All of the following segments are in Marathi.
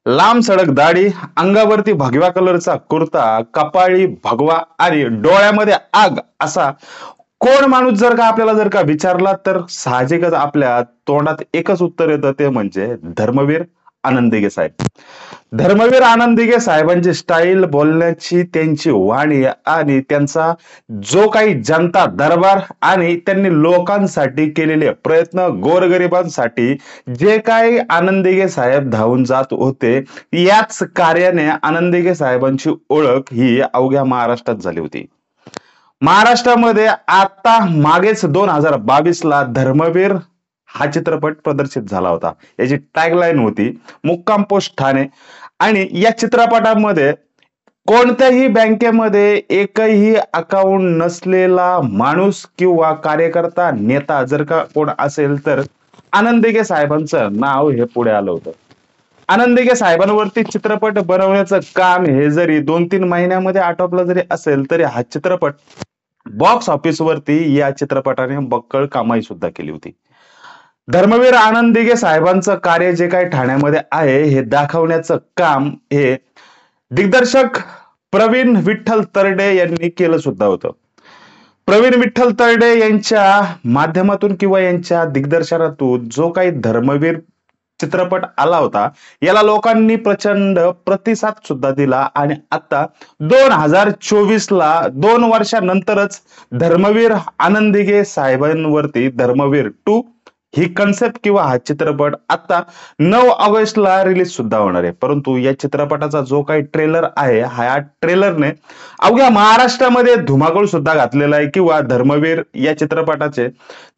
लांब सडक दाढी, अंगावरती भगव्या कलरचा कुर्ता, कपाळी भगवा आणि डोळ्यामध्ये आग असा कोण माणूस जर का विचारला तर साहजिकच आपल्या तोंडात एकच उत्तर येतं ते म्हणजे धर्मवीर आनंद दिघे साहेब. धर्मवीर आनंद दिघे साहेबांची स्टाईल, बोलण्याची त्यांची वाणी आणि त्यांचा जो काही जनता दरबार आणि त्यांनी लोकांसाठी केलेले प्रयत्न, गोरगरिबांसाठी जे काही आनंद दिघे साहेब धावून जात होते, याच कार्याने आनंद दिघे साहेबांची ओळख ही अवघ्या महाराष्ट्रात झाली होती. महाराष्ट्रामध्ये आता मागेच 2022 ला धर्मवीर हा चित्रपट प्रदर्शित झाला होता. याची टॅगलाईन होती मुक्काम पोस्ट ठाणे. आणि या चित्रपटामध्ये कोणत्याही बँकेमध्ये एकही अकाउंट नसलेला माणूस किंवा कार्यकर्ता नेता जर का कोण असेल तर आनंद दिघे साहेबांचं नाव हे पुढे आलं होतं. आनंद दिघे साहेबांवरती चित्रपट बनवण्याचं काम हे जरी 2-3 महिन्यामध्ये आटोपलं जरी असेल तरी हा चित्रपट बॉक्स ऑफिस वरती या चित्रपटाने बक्कळ कमाई सुद्धा केली होती. धर्मवीर आनंद दिघे साहेबांचं कार्य जे काही ठाण्यामध्ये आहे हे दाखवण्याचं काम हे दिग्दर्शक प्रवीण विठ्ठल तरडे यांनी केलं सुद्धा होतं. प्रवीण विठ्ठल तरडे यांच्या माध्यमातून किंवा यांच्या दिग्दर्शनातून जो काही धर्मवीर चित्रपट आला होता याला लोकांनी प्रचंड प्रतिसाद सुद्धा दिला आणि आता 2024 ला 2 वर्षानंतरच धर्मवीर आनंद दिघे साहेबांवरती धर्मवीर 2 ही कन्सेप्ट किंवा हा चित्रपट आता 9 ऑगस्टला रिलीज सुद्धा होणार आहे. परंतु या चित्रपटाचा जो काही ट्रेलर आहे ह्या ट्रेलरने अवघ्या महाराष्ट्रामध्ये धुमाकूळ सुद्धा घातलेला आहे किंवा धर्मवीर या चित्रपटाचे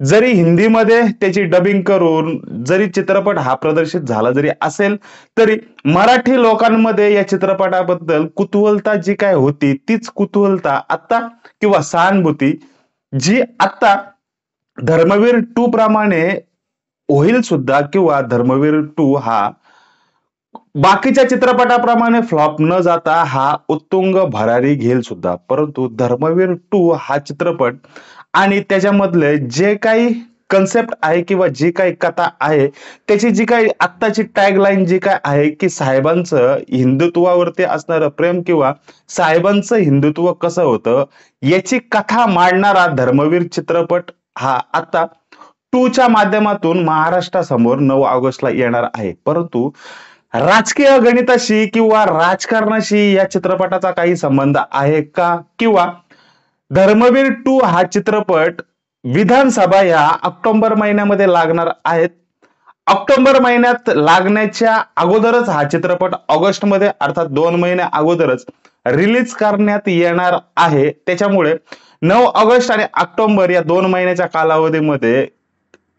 जरी हिंदीमध्ये त्याची डबिंग करून जरी चित्रपट हा प्रदर्शित झाला जरी असेल तरी मराठी लोकांमध्ये या चित्रपटाबद्दल कुतूहलता जी काय होती तीच कुतूहलता आता किंवा सहानुभूती जी आता धर्मवीर 2 प्रमाणे होईल सुद्धा किंवा धर्मवीर 2 हा बाकीच्या चित्रपटाप्रमाणे फ्लॉप न जाता हा उत्तुंग भरारी घेईल सुद्धा. परंतु धर्मवीर 2 हा चित्रपट आणि त्याच्यामधले जे काही कन्सेप्ट आहे किंवा जी काही कथा आहे त्याची जी काही आत्ताची टॅगलाईन जी काय आहे की साहेबांचं हिंदुत्वावरती असणारं प्रेम किंवा साहेबांचं हिंदुत्व कसं होतं याची कथा मांडणारा धर्मवीर चित्रपट हा आता 2 च्या माध्यमातून महाराष्ट्रासमोर 9 ऑगस्टला येणार आहे. परंतु राजकीय गणिताशी किंवा राजकारणाशी या चित्रपटाचा काही संबंध आहे का किंवा धर्मवीर 2 हा चित्रपट विधानसभा या ऑक्टोबर महिन्यामध्ये लागणार आहेत. ऑक्टोबर महिन्यात लागण्याच्या अगोदरच हा चित्रपट ऑगस्ट मध्ये अर्थात 2 महिन्या अगोदरच रिलीज करण्यात येणार आहे. त्याच्यामुळे 9 ऑगस्ट आणि ऑक्टोबर या 2 महिन्याच्या कालावधीमध्ये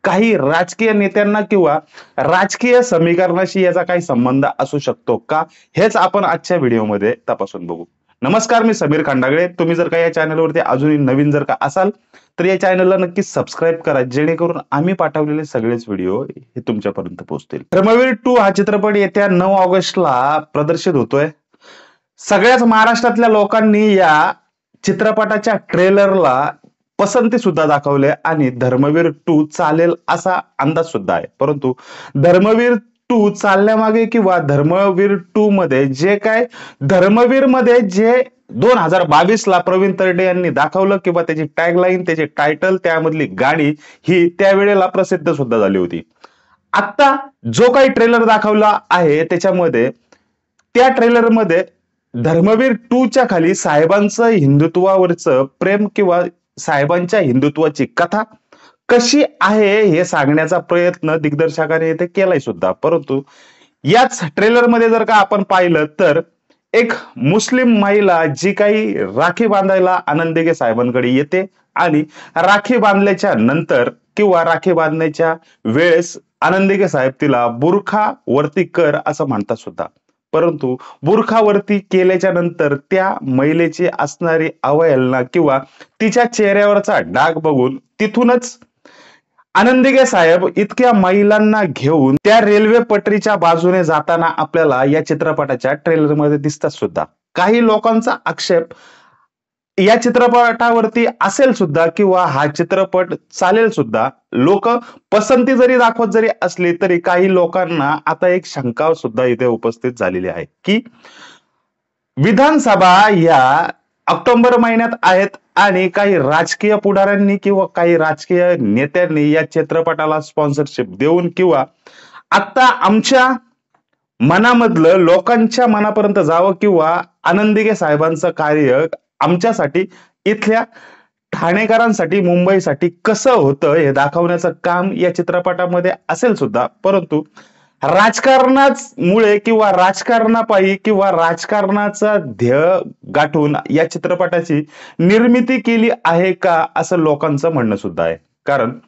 काही राजकीय नेत्यांना किंवा राजकीय समीकरणाशी याचा काही संबंध असू शकतो का हेच आपण आजच्या व्हिडिओमध्ये तपासून बघू. नमस्कार, मी समीर खंडागळे. तुम्ही जर का या चॅनलवरती अजूनही नवीन जर का असाल तर या चॅनलला नक्की सबस्क्राईब करा जेणेकरून आम्ही पाठवलेले सगळेच व्हिडिओ हे तुमच्यापर्यंत पोहोचतील. धर्मवीर 2 हा चित्रपट येत्या 9 ऑगस्टला प्रदर्शित होतोय. सगळ्याच महाराष्ट्रातल्या लोकांनी या चित्रपटाच्या ट्रेलरला पसंती सुद्धा दाखवले आणि धर्मवीर 2 चालेल असा अंदाज सुद्धा आहे. परंतु धर्मवीर 2 चालण्यामागे किंवा धर्मवीर 2 मध्ये जे काय धर्मवीर मध्ये जे 2022 ला प्रवीण तरडे यांनी दाखवलं किंवा त्याची टॅगलाईन त्याचे टायटल त्यामधली गाणी ही त्यावेळेला प्रसिद्ध सुद्धा झाली होती. आता जो काही ट्रेलर दाखवला आहे त्याच्यामध्ये त्या ट्रेलरमध्ये धर्मवीर 2 च्या खाली साहेबांचं हिंदुत्वावरचं प्रेम किंवा साहेबांच्या हिंदुत्वाची कथा कशी आहे हे सांगण्याचा प्रयत्न दिग्दर्शकाने इथे केलाय सुद्धा. परंतु याच ट्रेलर मध्ये जर का आपण पाहिलं तर एक मुस्लिम महिला जी काही राखी बांधायला आनंद दिघे साहेबांकडे येते आणि राखी बांधल्याच्या नंतर किंवा राखी बांधण्याच्या वेळेस आनंद दिघे साहेब तिला बुरखा वरती कर असं म्हणतात सुद्धा. परंतु बुरखावरती केल्याच्या नंतर त्या महिलेची असणारी अवहेलना किंवा तिच्या चेहऱ्यावरचा डाग बघून तिथूनच आनंद दिघे साहेब इतक्या महिलांना घेऊन त्या रेल्वे पटरीच्या बाजूने जाताना आपल्याला या चित्रपटाच्या ट्रेलरमध्ये दिसतात सुद्धा. काही लोकांचा आक्षेप या चित्रपटावरती असेल सुद्धा किंवा हा चित्रपट चालेल सुद्धा, लोक पसंती जरी दाखवत जरी असली तरी काही लोकांना आता एक शंका सुद्धा इथे उपस्थित झालेली आहे की विधानसभा या ऑक्टोबर महिन्यात आहेत आणि काही राजकीय पुढाऱ्यांनी किंवा काही राजकीय नेत्यांनी या चित्रपटाला स्पॉन्सरशिप देऊन किंवा आता आमच्या मनामधलं लोकांच्या मनापर्यंत जावं किंवा आनंद दिघे साहेबांचं कार्य आमच्यासाठी इथल्या ठाणेकरांसाठी मुंबईसाठी कसं होतं हे दाखवण्याचं काम या चित्रपटामध्ये असेल सुद्धा, परंतु राजकारणामुळे किंवा राजकारणापायी किंवा राजकारणाचा ध्येय गाठून या चित्रपटाची निर्मिती केली आहे का असं लोकांचं म्हणणं सुद्धा आहे. कारण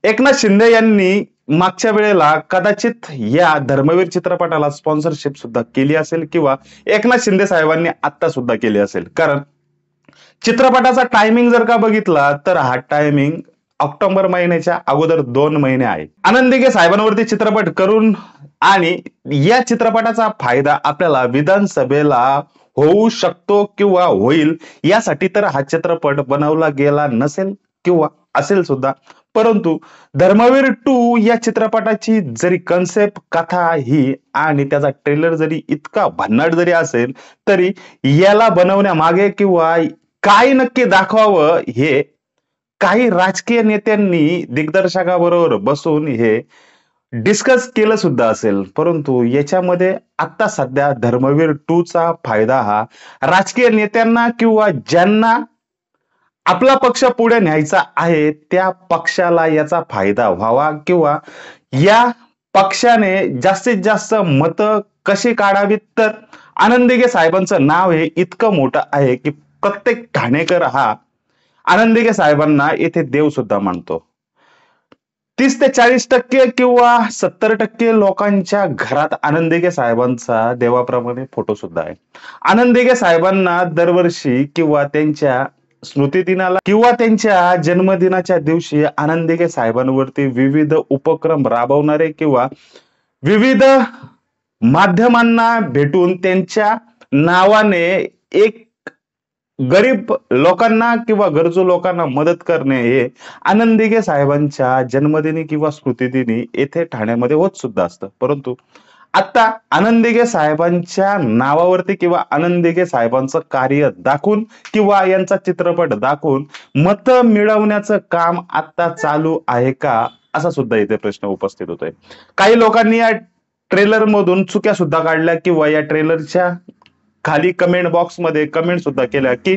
एकनाथ शिंदे यांनी मागच्या वेळेला कदाचित या धर्मवीर चित्रपटाला स्पॉन्सरशिप सुद्धा केली असेल किंवा एकनाथ शिंदे साहेबांनी आता सुद्धा केली असेल. कारण चित्रपटाचा टायमिंग जर का बघितला तर हा टायमिंग ऑक्टोबर महिन्याच्या अगोदर 2 महिने आहे. आनंद दिघे साहेबांवरती चित्रपट करून आणि या चित्रपटाचा फायदा आपल्याला विधानसभेला होऊ शकतो किंवा होईल यासाठी तर हा चित्रपट बनवला गेला नसेल किंवा असेल सुद्धा, परंतु धर्मवीर 2 या चित्रपटाची जरी कन्सेप्ट कथा ही आणि त्याचा ट्रेलर जरी इतका भन्नाट जरी असेल तरी याला बनवण्यामागे किंवा काय नक्की दाखवावं हे काही राजकीय नेत्यांनी दिग्दर्शकाबरोबर बसून हे डिस्कस केलं सुद्धा असेल. परंतु याच्यामध्ये आता सध्या धर्मवीर 2 चा फायदा हा राजकीय नेत्यांना किंवा ज्यांना आपला पक्ष पुढे न्यायचा आहे त्या पक्षाला याचा फायदा व्हावा किंवा या पक्षाने जास्तीत जास्त मतं कशी काढावीत. तर आनंद दिघे साहेबांचं नाव हे इतकं मोठं आहे की प्रत्येक ठाणेकर हा आनंद दिघे साहेबांना येथे देव सुद्धा मानतो. 30 ते 40% किंवा 70% लोकांच्या घरात आनंद दिघे साहेबांचा देवाप्रमाणे फोटो सुद्धा आहे. आनंद दिघे साहेबांना दरवर्षी किंवा त्यांच्या स्मृतिदिनाला किंवा त्यांच्या जन्मदिनाच्या दिवशी आनंद दिघे साहेबांवरती विविध उपक्रम राबवणारे किंवा विविध माध्यमांना भेटून त्यांच्या नावाने एक गरीब लोकांना किंवा गरजू लोकांना मदत करणे हे आनंद दिघे साहेबांच्या जन्मदिनी किंवा स्मृतिदिनी येथे ठाण्यामध्ये होत सुद्धा असतं. परंतु आता आनंद दिघे साहेबांच्या नावावरती किंवा आनंद दिघे साहेबांचं कार्य दाखवून किंवा यांचा चित्रपट दाखवून मत मिळवण्याचं काम आता चालू आहे का असा सुद्धा इथे प्रश्न उपस्थित होतोय. काही लोकांनी या ट्रेलर मधून चुक्या सुद्धा काढल्या किंवा या ट्रेलरच्या खाली कमेंट बॉक्स मध्ये कमेंट सुद्धा केल्या की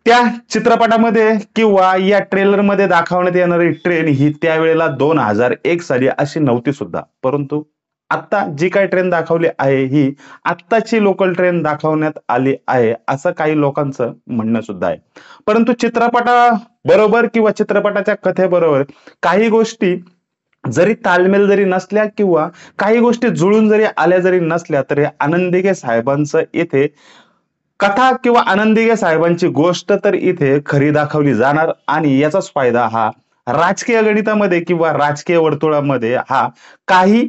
त्या चित्रपटामध्ये किंवा या ट्रेलर मध्ये दाखवण्यात येणारी ट्रेन ही त्यावेळेला 2001 साली अशी नव्हती सुद्धा, परंतु आता जी काही ट्रेन दाखवली आहे ही आत्ताची लोकल ट्रेन दाखवण्यात आली आहे असं काही लोकांचं म्हणणं सुद्धा आहे. परंतु चित्रपटाबरोबर किंवा चित्रपटाच्या कथेबरोबर काही गोष्टी जरी तालमेल जरी नसल्या किंवा काही गोष्टी जुळून जरी आल्या जरी नसल्या तरी आनंद दिघे साहेबांचं इथे कथा किंवा आनंद दिघे साहेबांची गोष्ट तर इथे खरी दाखवली जाणार आणि याचाच फायदा हा राजकीय गणितामध्ये किंवा राजकीय वर्तुळामध्ये हा काही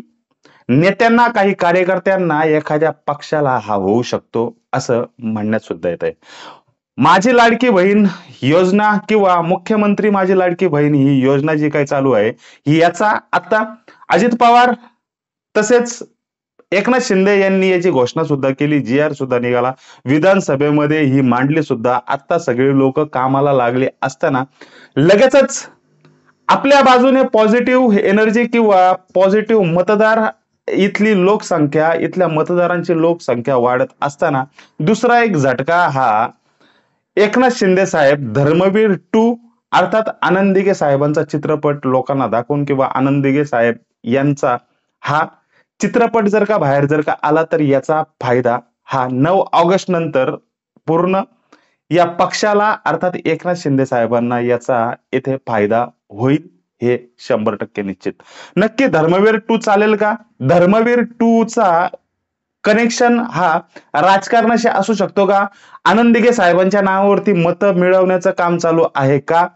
नेत्यांना काही कार्यकर्त्यांना एखाद्या पक्षाला हा होऊ शकतो असं म्हणण्यात सुद्धा येत आहे. माझी लाडकी बहीण योजना किंवा मुख्यमंत्री माझी लाडकी बहीण ही योजना जी काही चालू आहे ही याचा आता अजित पवार तसेच एकनाथ शिंदे यांनी याची घोषणा सुद्धा केली, GR सुद्धा निघाला, विधानसभेमध्ये ही मांडली सुद्धा. आता सगळे लोक कामाला लागले असताना लगेचच आपल्या बाजूने पॉझिटिव्ह एनर्जी किंवा पॉझिटिव्ह मतदार इथली लोकसंख्या इथल्या मतदारांची लोकसंख्या वाढत असताना दुसरा एक झटका हा एकनाथ शिंदे साहेब धर्मवीर 2 अर्थात आनंद दिघे साहेबांचा चित्रपट लोकांना दाखवून किंवा आनंद दिघे साहेब यांचा हा चित्रपट जर का बाहेर जर का आला तर याचा फायदा हा 9 ऑगस्ट नंतर पूर्ण या पक्षाला अर्थात एकनाथ शिंदे साहेबांना याचा येथे फायदा होईल हे 100% निश्चित. नक्की धर्मवीर 2 चालेल का? धर्मवीर 2 चा कनेक्शन हा राजकारणाशी असू शकतो का? आनंद दिघे साहेबांच्या नावावरती मतं मिळवण्याचं काम चालू आहे का?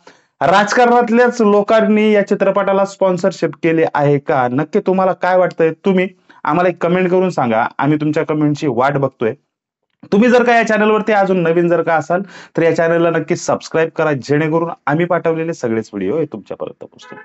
राजकारणातल्याच लोकांनी या चित्रपटाला स्पॉन्सरशिप केली आहे का? नक्की तुम्हाला काय वाटतंय? तुम्ही आम्हाला एक कमेंट करून सांगा. आम्ही तुमच्या कमेंटची वाट बघतोय. तुम्ही जर का या चॅनलवरती अजून नवीन जर का असाल तर या चॅनलला नक्की सबस्क्राईब करा, जेणेकरून आम्ही पाठवलेले सगळेच व्हिडिओ हे तुमच्यापर्यंत पोहोचतील.